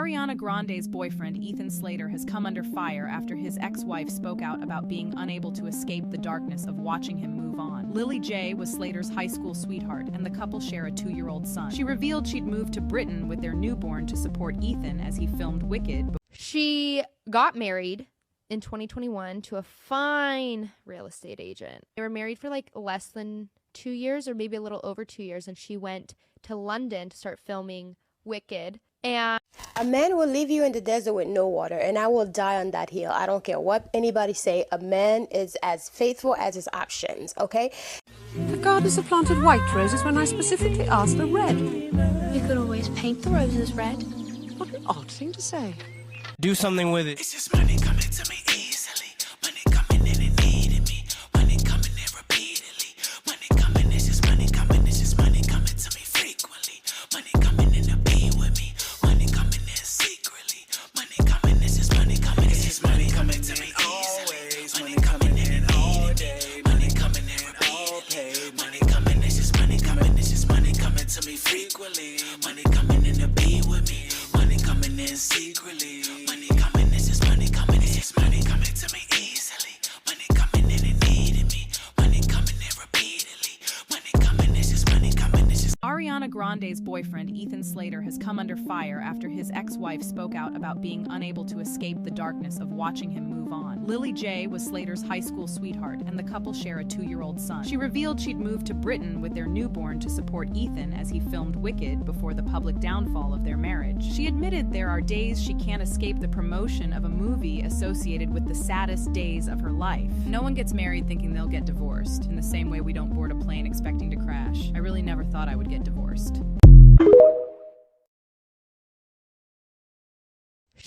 Ariana Grande's boyfriend, Ethan Slater, has come under fire after his ex-wife spoke out about being unable to escape the darkness of watching him move on. Lily J was Slater's high school sweetheart, and the couple share a 2-year-old son. She revealed she'd moved to Britain with their newborn to support Ethan as he filmed Wicked. She got married in 2021 to a fine real estate agent. They were married for like less than 2 years, or maybe a little over 2 years, and she went to London to start filming Wicked. And a man will leave you in the desert with no water, and I will die on that hill. I don't care what anybody say. A man is as faithful as his options, okay? The gardeners have planted white roses when I specifically asked for red. You could always paint the roses red. What an odd thing to say. Do something with it. It's just money coming to me easily. Money coming in and needing me. Money coming in repeatedly. Money coming, it's just money coming. It's just money coming to me frequently. Money coming in to be with me. Money coming in secretly. Money coming, it's just money coming. It's just money coming to me easily. Money coming in and all day. Money coming in repeatedly. Money coming, it's just money coming. It's just money coming to me frequently. Money coming in to be with me. Money coming in secretly. Money coming, it's just money coming. It's just money coming to me easily. Money coming in and needing me. Money coming in repeatedly. Money coming, it's just money coming. It's just. Ariana Grande's boyfriend, Ethan Slater, has come under fire after his ex-wife spoke out about being unable to escape the darkness of watching him move on. Lily J was Slater's high school sweetheart, and the couple share a 2-year-old son. She revealed she'd moved to Britain with their newborn to support Ethan as he filmed Wicked before the public downfall of their marriage. She admitted there are days she can't escape the promotion of a movie associated with the saddest days of her life. No one gets married thinking they'll get divorced, in the same way we don't board a plane expecting to crash. I really never thought I would get divorced.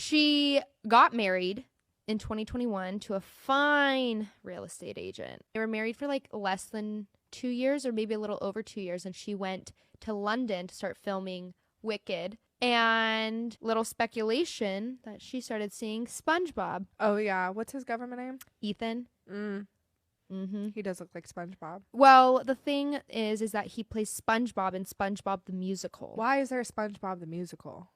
she got married in 2021 to a fine real estate agent. They were married for like less than 2 years, or maybe a little over 2 years, and she went to London to start filming Wicked. And little speculation that she started seeing SpongeBob. Oh yeah, what's his government name? Ethan. He does look like SpongeBob. Well, the thing is that he plays SpongeBob in SpongeBob the Musical. Why is there a SpongeBob the Musical?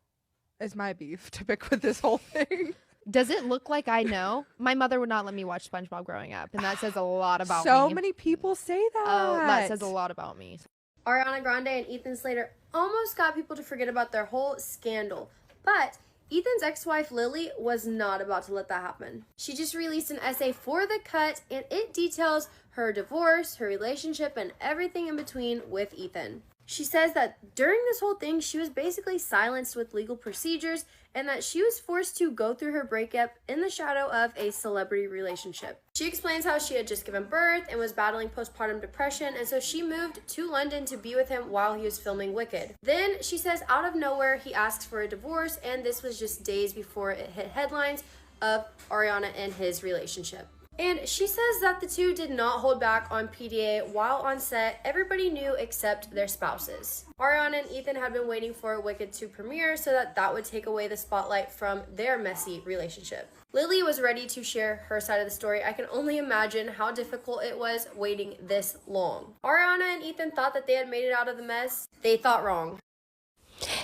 Is my beef to pick with this whole thing. Does it look like I know? My mother would not let me watch SpongeBob growing up, and that says a lot about me. So many people say that. Oh, that says a lot about me. Ariana Grande and Ethan Slater almost got people to forget about their whole scandal, but Ethan's ex-wife Lily was not about to let that happen. She just released an essay for The Cut, and it details her divorce, her relationship, and everything in between with Ethan. She says that during this whole thing, she was basically silenced with legal procedures, and that she was forced to go through her breakup in the shadow of a celebrity relationship. She explains how she had just given birth and was battling postpartum depression, and so she moved to London to be with him while he was filming Wicked. Then she says out of nowhere he asks for a divorce, and this was just days before it hit headlines of Ariana and his relationship. And she says that the two did not hold back on PDA while on set. Everybody knew except their spouses. Ariana and Ethan had been waiting for Wicked to premiere so that would take away the spotlight from their messy relationship. Lily was ready to share her side of the story. I can only imagine how difficult it was waiting this long. Ariana and Ethan thought that they had made it out of the mess. They thought wrong.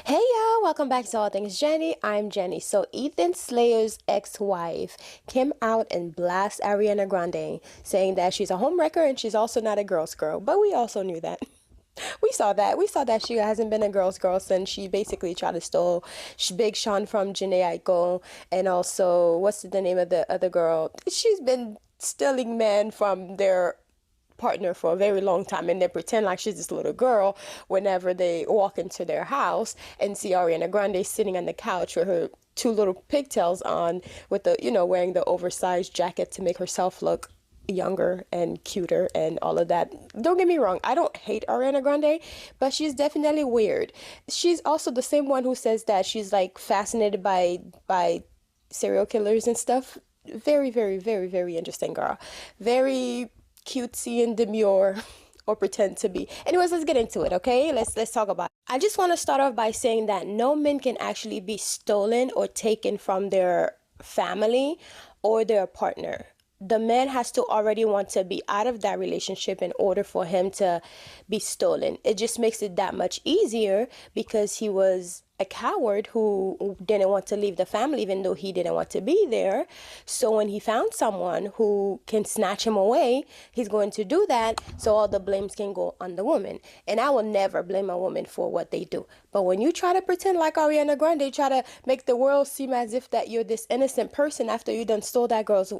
Hey y'all, welcome back to All Things Jenny. I'm Jenny. So Ethan Slater's ex-wife came out and blasted Ariana Grande, saying that she's a homewrecker and she's also not a girl's girl. But we also knew that. We saw that she hasn't been a girl's girl since she basically tried to steal Big Sean from Jhené Aiko, and also, what's the name of the other girl? She's been stealing men from their partner for a very long time, and they pretend like she's this little girl whenever they walk into their house and see Ariana Grande sitting on the couch with her two little pigtails on, with the, wearing the oversized jacket to make herself look younger and cuter and all of that. Don't get me wrong, I don't hate Ariana Grande, but she's definitely weird. She's also the same one who says that she's like fascinated by serial killers and stuff. Very, very, very, very interesting girl. Very cutesy and demure, or pretend to be. Anyways, let's get into it, okay? Let's talk about it. I just want to start off by saying that no man can actually be stolen or taken from their family or their partner. The man has to already want to be out of that relationship in order for him to be stolen. It just makes it that much easier because he was a coward who didn't want to leave the family even though he didn't want to be there. So when he found someone who can snatch him away, he's going to do that so all the blames can go on the woman. And I will never blame a woman for what they do. But when you try to pretend like Ariana Grande, try to make the world seem as if that you're this innocent person after you done stole that girl's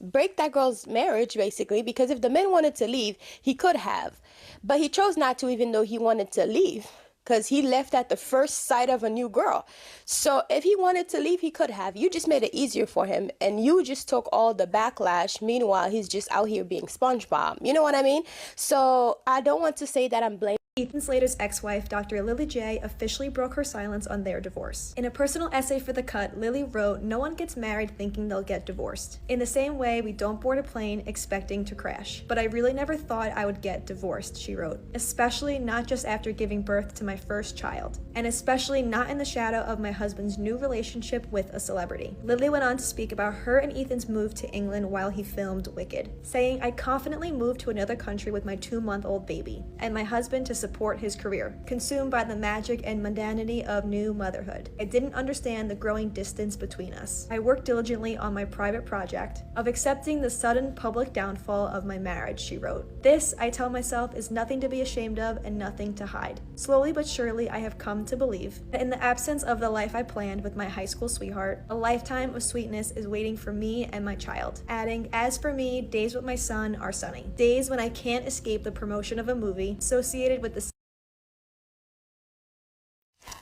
break that girl's marriage, basically, because if the man wanted to leave, he could have, but he chose not to, even though he wanted to leave, because he left at the first sight of a new girl. So if he wanted to leave, he could have. You just made it easier for him, and you just took all the backlash. Meanwhile, he's just out here being SpongeBob. You know what I mean? So I don't want to say that I'm blaming. Ethan Slater's ex-wife, Dr. Lily J, officially broke her silence on their divorce. In a personal essay for The Cut, Lily wrote, "No one gets married thinking they'll get divorced. In the same way, we don't board a plane expecting to crash. But I really never thought I would get divorced," she wrote. "Especially not just after giving birth to my first child. And especially not in the shadow of my husband's new relationship with a celebrity." Lily went on to speak about her and Ethan's move to England while he filmed Wicked, saying, "I confidently moved to another country with my 2-month-old baby, and my husband to support his career, consumed by the magic and mundanity of new motherhood. I didn't understand the growing distance between us. I worked diligently on my private project of accepting the sudden public downfall of my marriage," she wrote. "This, I tell myself, is nothing to be ashamed of and nothing to hide. Slowly but surely, I have come to believe that in the absence of the life I planned with my high school sweetheart, a lifetime of sweetness is waiting for me and my child," adding, "As for me, days with my son are sunny. Days when I can't escape the promotion of a movie associated with the..."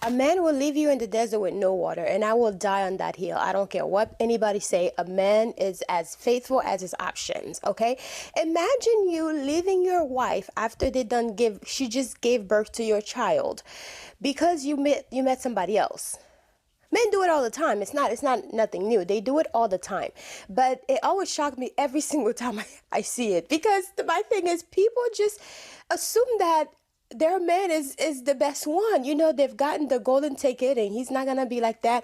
A man will leave you in the desert with no water, and I will die on that hill. I don't care what anybody say. A man is as faithful as his options, okay? Imagine you leaving your wife after she just gave birth to your child because you met somebody else. Men do it all the time. It's not nothing new. They do it all the time. But it always shocked me every single time I see it, because my thing is, people just assume that their man is the best one. You know, they've gotten the golden ticket and he's not gonna be like that.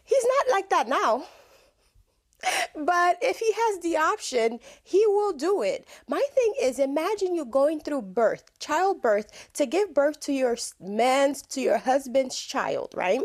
He's not like that now. But if he has the option, he will do it. My thing is, imagine you going through childbirth, to give birth to your husband's child, right?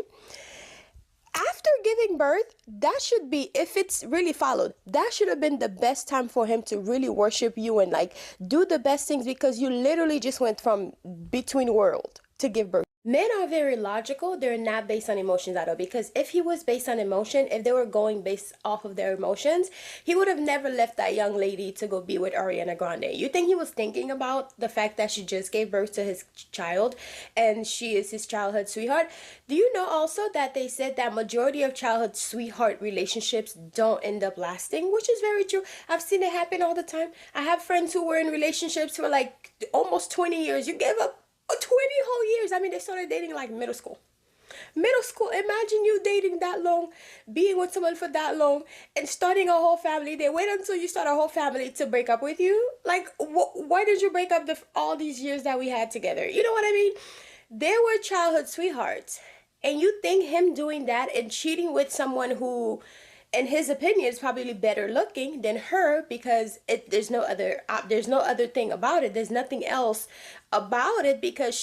After giving birth, that should be, if it's really followed, that should have been the best time for him to really worship you and like do the best things, because you literally just went from between world to give birth. Men are very logical. They're not based on emotions at all, because if he was based on emotion, if they were going based off of their emotions, he would have never left that young lady to go be with Ariana Grande. You think he was thinking about the fact that she just gave birth to his child and she is his childhood sweetheart? Do you know also that they said that majority of childhood sweetheart relationships don't end up lasting, which is very true. I've seen it happen all the time. I have friends who were in relationships for like almost 20 years. You gave up 20 whole years. I mean, they started dating like middle school. Imagine you dating that long, being with someone for that long, and starting a whole family. They wait until you start a whole family to break up with you. Like, why did you break up all these years that we had together? You know what I mean? They were childhood sweethearts. And you think him doing that and cheating with someone who, in his opinion, is probably better looking than her, because there's no other thing about it. There's nothing else about it, because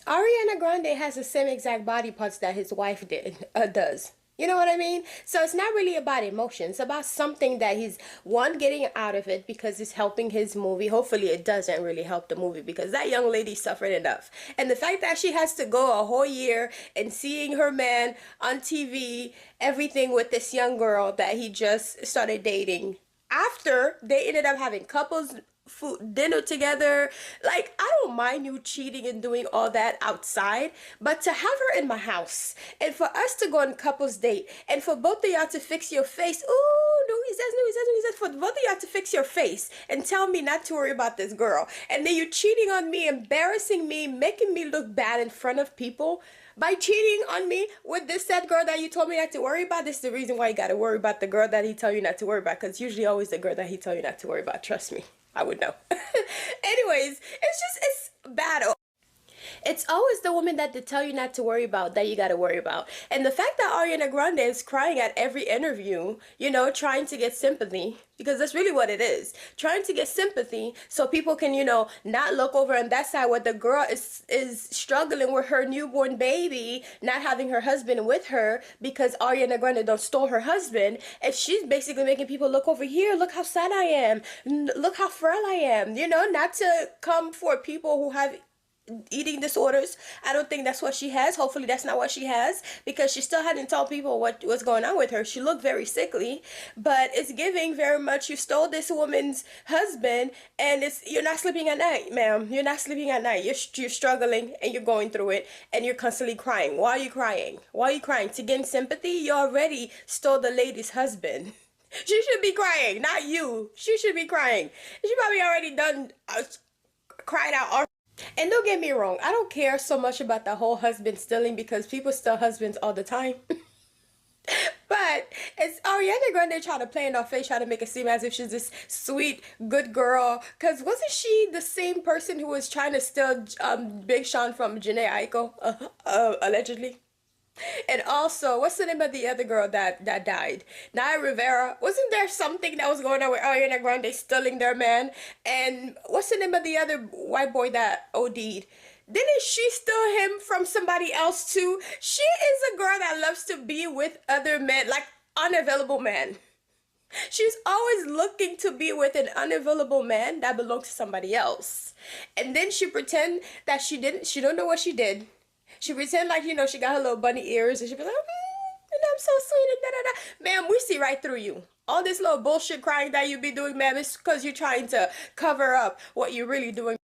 Ariana Grande has the same exact body parts that his wife does. You know what I mean? So it's not really about emotion. It's about something that he's, one, getting out of it because it's helping his movie. Hopefully it doesn't really help the movie, because that young lady suffered enough. And the fact that she has to go a whole year and seeing her man on TV, everything with this young girl that he just started dating, after they ended up having couples dinner together. Like, I don't mind you cheating and doing all that outside, but to have her in my house and for us to go on couples date and for both of y'all to fix your face, oh no, he says, for both of y'all to fix your face and tell me not to worry about this girl, and then you're cheating on me, embarrassing me, making me look bad in front of people by cheating on me with this said girl that you told me not to worry about. This is the reason why you got to worry about the girl that he tell you not to worry about, because usually always the girl that he tell you not to worry about. Trust me, I would know. Anyways, it's bad. It's always the woman that they tell you not to worry about that you got to worry about. And the fact that Ariana Grande is crying at every interview, you know, trying to get sympathy, because that's really what it is, trying to get sympathy so people can, you know, not look over on that side where the girl is struggling with her newborn baby, not having her husband with her because Ariana Grande don't stole her husband. And she's basically making people look over here, look how sad I am, look how frail I am, you know, not to come for people who have eating disorders. I don't think that's what she has. Hopefully that's not what she has, because she still hadn't told people what's going on with her. She looked very sickly, but it's giving very much you stole this woman's husband, and you're not sleeping at night, ma'am. You're not sleeping at night. You're struggling and you're going through it, and you're constantly crying. Why are you crying? Why are you crying? To gain sympathy? You already stole the lady's husband. She should be crying, not you. She should be crying. She probably already done cried out. And don't get me wrong, I don't care so much about the whole husband stealing, because people steal husbands all the time. But it's Ariana Grande trying to play in our face, trying to make it seem as if she's this sweet, good girl. Because wasn't she the same person who was trying to steal Big Sean from Jhené Aiko, allegedly? And also, what's the name of the other girl that died? Naya Rivera. Wasn't there something that was going on with Ariana Grande stealing their man? And what's the name of the other white boy that OD'd? Didn't she steal him from somebody else too? She is a girl that loves to be with other men, like unavailable men. She's always looking to be with an unavailable man that belongs to somebody else. And then she pretend that she don't know what she did. She pretend like, you know, she got her little bunny ears, and she be like, and I'm so sweet, and da-da-da. Ma'am, we see right through you. All this little bullshit crying that you be doing, ma'am, is because you're trying to cover up what you're really doing.